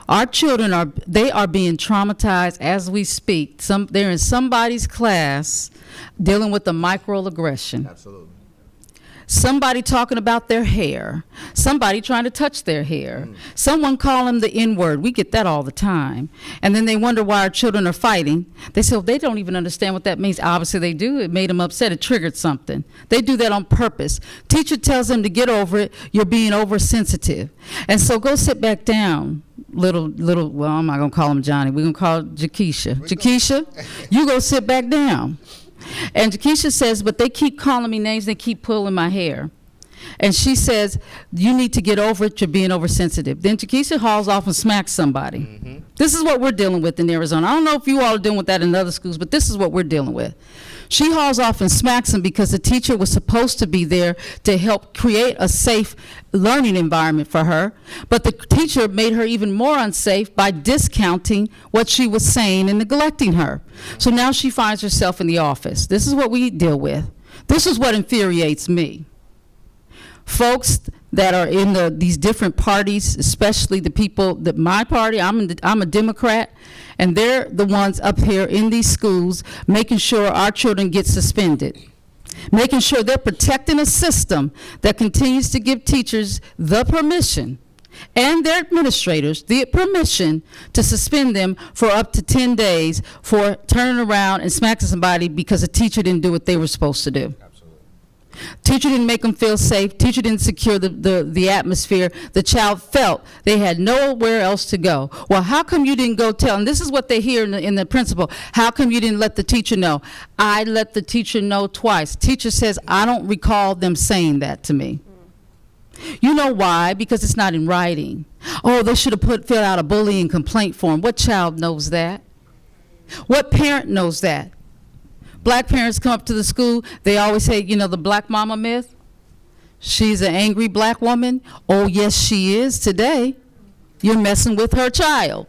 Our children are being traumatized as we speak. They're in somebody's class dealing with a microaggression. Absolutely. Somebody talking about their hair. Somebody trying to touch their hair. Someone call them the N-word. We get that all the time. And then they wonder why our children are fighting. They say, well, they don't even understand what that means. Obviously they do. It made them upset. It triggered something. They do that on purpose. Teacher tells them to get over it. You're being oversensitive. And so go sit back down. Little, well, I'm not going to call him Johnny. We're going to call it Jakeisha. Jakeisha, you go sit back down. And Jakeisha says, but they keep calling me names. They keep pulling my hair. And she says, you need to get over it. You're being oversensitive. Then Jakeisha hauls off and smacks somebody. Mm-hmm. This is what we're dealing with in Arizona. I don't know if you all are dealing with that in other schools, but this is what we're dealing with. She hauls off and smacks him because the teacher was supposed to be there to help create a safe learning environment for her. But the teacher made her even more unsafe by discounting what she was saying and neglecting her. So now she finds herself in the office. This is what we deal with. This is what infuriates me. Folks that are in these different parties, especially the people that my party, I'm a Democrat, and they're the ones up here in these schools making sure our children get suspended, making sure they're protecting a system that continues to give teachers the permission and their administrators the permission to suspend them for up to 10 days for turning around and smacking somebody because a teacher didn't do what they were supposed to do. Teacher didn't make them feel safe. Teacher didn't secure the atmosphere. The child felt they had nowhere else to go. Well, how come you didn't go tell? And this is what they hear in the principal. How come you didn't let the teacher know? I let the teacher know twice. Teacher says, I don't recall them saying that to me. You know why? Because it's not in writing. Oh, they should have filled out a bullying complaint form. What child knows that? What parent knows that? Black parents come up to the school, they always say, the black mama myth. She's an angry black woman. Oh, yes, she is today. You're messing with her child.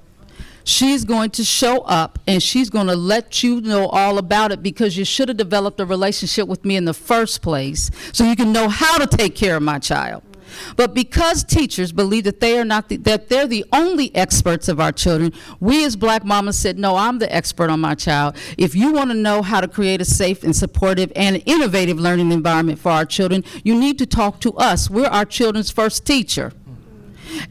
She's going to show up and she's going to let you know all about it because you should have developed a relationship with me in the first place so you can know how to take care of my child. But because teachers believe that they are that they're the only experts of our children, we as black mamas said, no, I'm the expert on my child. If you want to know how to create a safe and supportive and innovative learning environment for our children, you need to talk to us. We're our children's first teacher.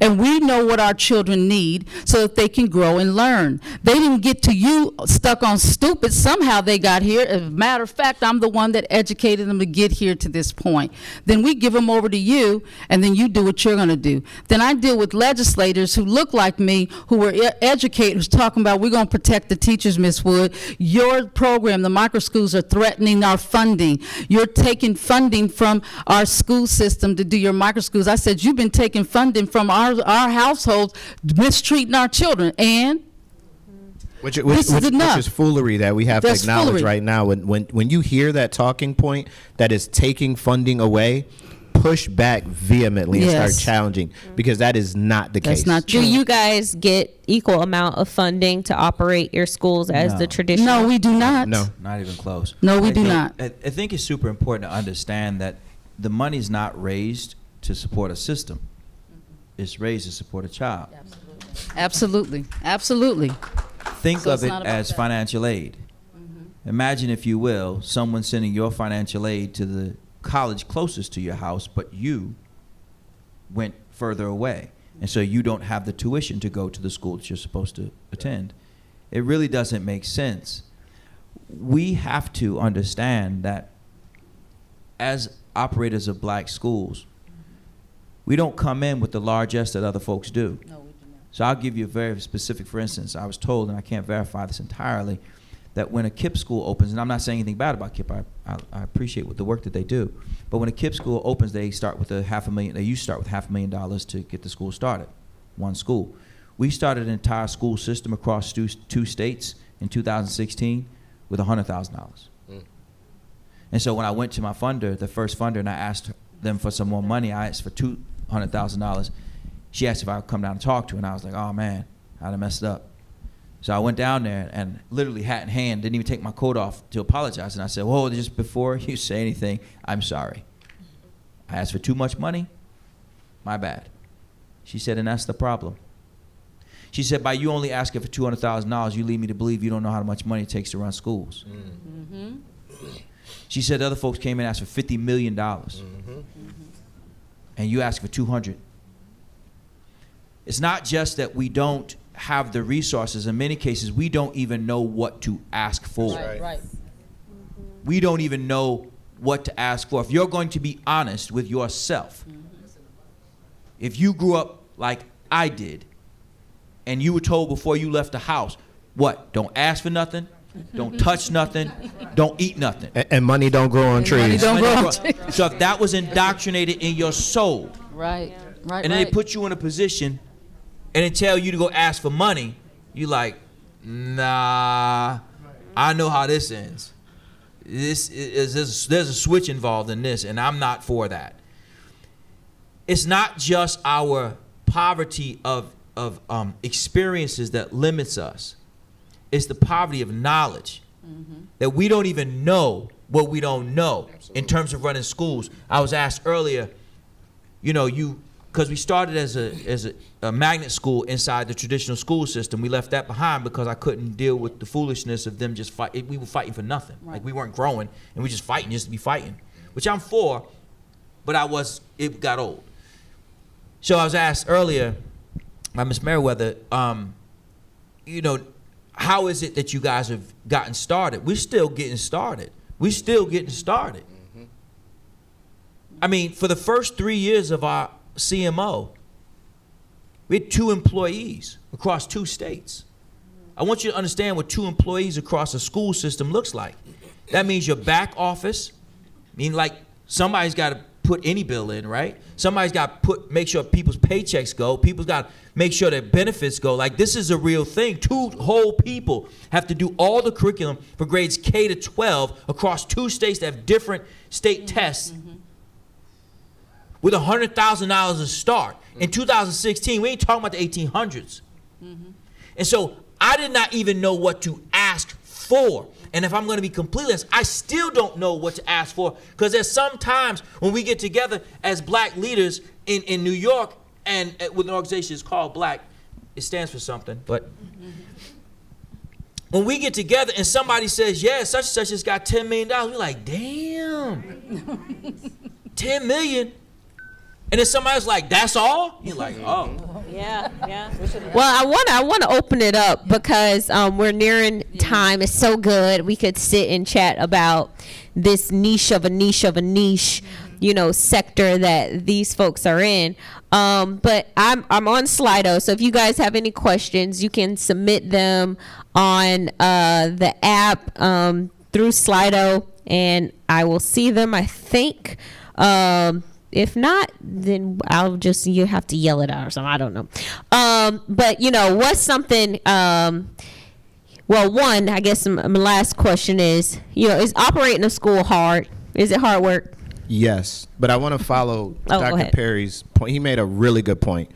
And we know what our children need so that they can grow and learn. They didn't get to you stuck on stupid. Somehow they got here. As a matter of fact, I'm the one that educated them to get here to this point. Then we give them over to you, and then you do what you're going to do. Then I deal with legislators who look like me, who were educators talking about we're going to protect the teachers, Ms. Wood. Your program, the micro schools, are threatening our funding. You're taking funding from our school system to do your micro schools. I said, you've been taking funding from our households, mistreating our children, and which is foolery that we have to acknowledge right now. When you hear that talking point that is taking funding away, push back vehemently and Yes. start challenging, because that is not the That's case. not Do true. you guys get equal amount of funding to operate your schools as No. the traditional? No, we do not. No. Not even close. No, we do think- not. I think it's super important to understand that the money's not raised to support a system. It's raised to support a child. Absolutely. Absolutely. Think So of it's it not about as that. financial aid. Imagine, if you will, someone sending your financial aid to the college closest to your house, but you went further away. And so you don't have the tuition to go to the school that you're supposed to attend. It really doesn't make sense. We have to understand that as operators of black schools, we don't come in with the largesse that other folks do. No, we do not. So I'll give you a very specific, for instance. I was told, and I can't verify this entirely, that when a KIPP school opens, and I'm not saying anything bad about KIPP, I appreciate what the work that they do, but when a KIPP school opens, they start with $500,000. They used to start with $500,000 to get the school started, one school. We started an entire school system across two states in 2016 with $100,000. And so when I went to my funder, the first funder, and I asked them for some more money, I asked for $200,000. She asked if I would come down and talk to her, and I was like, oh man, I'd have messed up. So I went down there and literally hat in hand, didn't even take my coat off to apologize. And I said, whoa, just before you say anything, I'm sorry. I asked for too much money, my bad. She said, and that's the problem. She said, by you only asking for $200,000, you lead me to believe you don't know how much money it takes to run schools. She said, other folks came in and asked for $50 million. And you asked for 200. It's not just that we don't have the resources. In many cases, we don't even know what to ask for. Right. We don't even know what to ask for. If you're going to be honest with yourself, if you grew up like I did, and you were told before you left the house, what? Don't ask for nothing, don't touch nothing, don't eat nothing. And money don't grow on Money trees. don't grow on So if that was indoctrinated in your soul, Right. Right. and then they put you in a position and they tell you to go ask for money, you like, nah, I know how this ends. There's a switch involved in this, and I'm not for that. It's not just our poverty of experiences that limits us. It's the poverty of knowledge, that we don't even know what we don't know in terms of running schools. I was asked earlier, because we started as a magnet school inside the traditional school system. We left that behind because I couldn't deal with the foolishness of them just fight. We were fighting for nothing. Right. Like we weren't growing, and we just fighting just to be fighting, which I'm for, but it got old. So I was asked earlier by Ms. Merriweather, how is it that you guys have gotten started? We're still getting started. I mean, for the first 3 years of our CMO, we had 2 employees across 2 states. I want you to understand what 2 employees across a school system looks like. That means your back office, like somebody's got to put any bill in, right? Somebody's got to make sure people's paychecks go. People's got to make sure their benefits go. Like, this is a real thing. 2 whole people have to do all the curriculum for grades K to 12 across 2 states that have different state tests with $100,000 to start. In 2016, we ain't talking about the 1800s. And so I did not even know what to ask for. And if I'm going to be completely honest, I still don't know what to ask for, because there's some times when we get together as black leaders in New York and with an organization that's called Black, it stands for something, but when we get together and somebody says, yeah, such and such has got $10 million, we're like, damn, 10 million. And then somebody's like, that's all? You're like, oh. Yeah. Well, I want to open it up because we're nearing time. It's so good. We could sit and chat about this niche of a niche sector that these folks are in. But I'm on Slido, so if you guys have any questions, you can submit them on the app through Slido, and I will see them, I think. If not, then you have to yell it out or something. I don't know. But what's something, one, I guess my last question is, is operating a school hard? Is it hard work? Yes, but I want to follow go Dr. ahead. Perry's point. He made a really good point.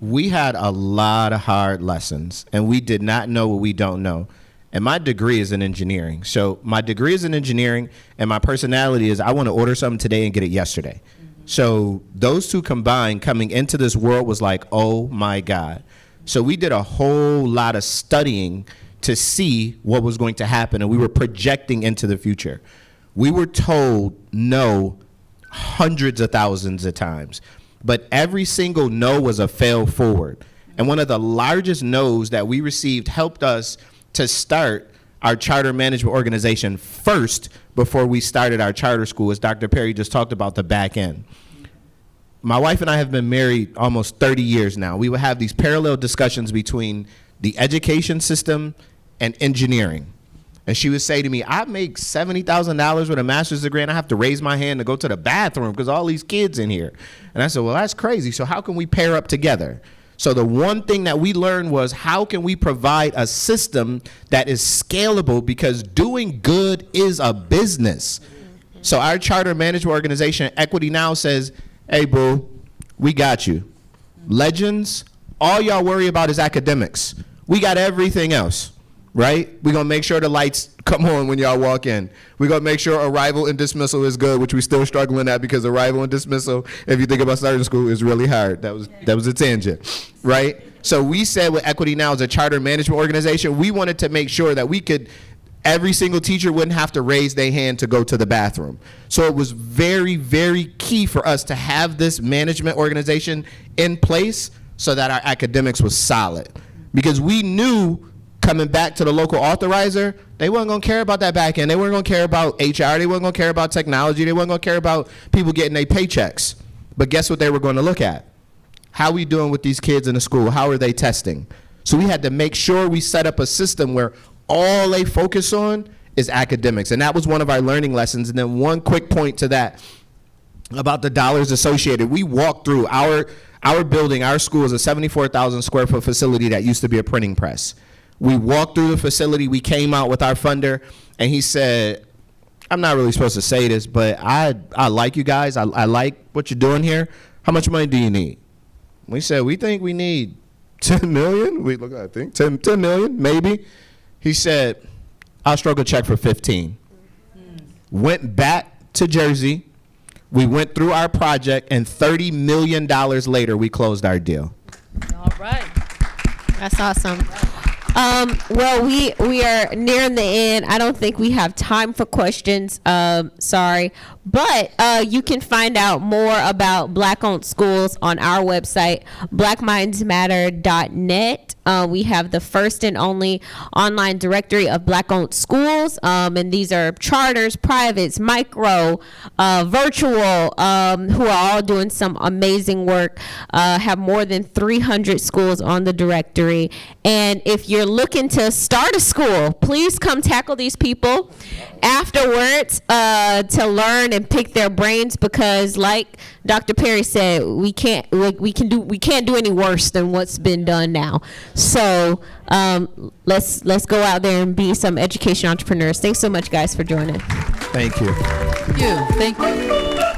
We had a lot of hard lessons, and we did not know what we don't know. And my degree is in engineering. So my degree is in engineering, and my personality is I want to order something today and get it yesterday. So those two combined coming into this world was like, oh my God. So we did a whole lot of studying to see what was going to happen, and we were projecting into the future. We were told no hundreds of thousands of times, but every single no was a fail forward. And one of the largest no's that we received helped us to start our charter management organization first before we started our charter school, as Dr. Perry just talked about the back end. My wife and I have been married almost 30 years now. We would have these parallel discussions between the education system and engineering. And she would say to me, I make $70,000 with a master's degree and I have to raise my hand to go to the bathroom because all these kids in here. And I said, well, that's crazy. So how can we pair up together? So the one thing that we learned was how can we provide a system that is scalable, because doing good is a business. So our charter management organization, Equity Now, says, hey, boo, we got you. Legends, all y'all worry about is academics. We got everything else, right? We're going to make sure the lights come on when y'all walk in. We're going to make sure arrival and dismissal is good, which we're still struggling at, because arrival and dismissal, if you think about starting school, is really hard. That was a tangent, right? So we said with Equity Now as a charter management organization, we wanted to make sure that we could, every single teacher wouldn't have to raise their hand to go to the bathroom. So it was very, very key for us to have this management organization in place so that our academics was solid. Because we knew coming back to the local authorizer, they weren't going to care about that back end. They weren't going to care about HR. They weren't going to care about technology. They weren't going to care about people getting their paychecks. But guess what they were going to look at? How are we doing with these kids in the school? How are they testing? So we had to make sure we set up a system where all they focus on is academics. And that was one of our learning lessons. And then one quick point to that about the dollars associated. We walked through our building. Our school is a 74,000 square foot facility that used to be a printing press. We walked through the facility. We came out with our funder, and he said, I'm not really supposed to say this, but I like you guys. I like what you're doing here. How much money do you need? We said, we think we need 10 million. I think 10 million, maybe. He said, I'll stroke a check for 15. Went back to Jersey. We went through our project, and $30 million later, we closed our deal. All right. That's awesome. Well, we are nearing the end. I don't think we have time for questions. Sorry. But you can find out more about Black-owned schools on our website, blackmindsmatter.net. We have the first and only online directory of Black-owned schools, and these are charters, privates, micro, virtual, who are all doing some amazing work, have more than 300 schools on the directory. And if you're looking to start a school, please come tackle these people afterwards to learn and pick their brains, because like Dr. Perry said, we can't do any worse than what's been done now. So let's go out there and be some education entrepreneurs. Thanks so much, guys, for joining. Thank you. Thank you.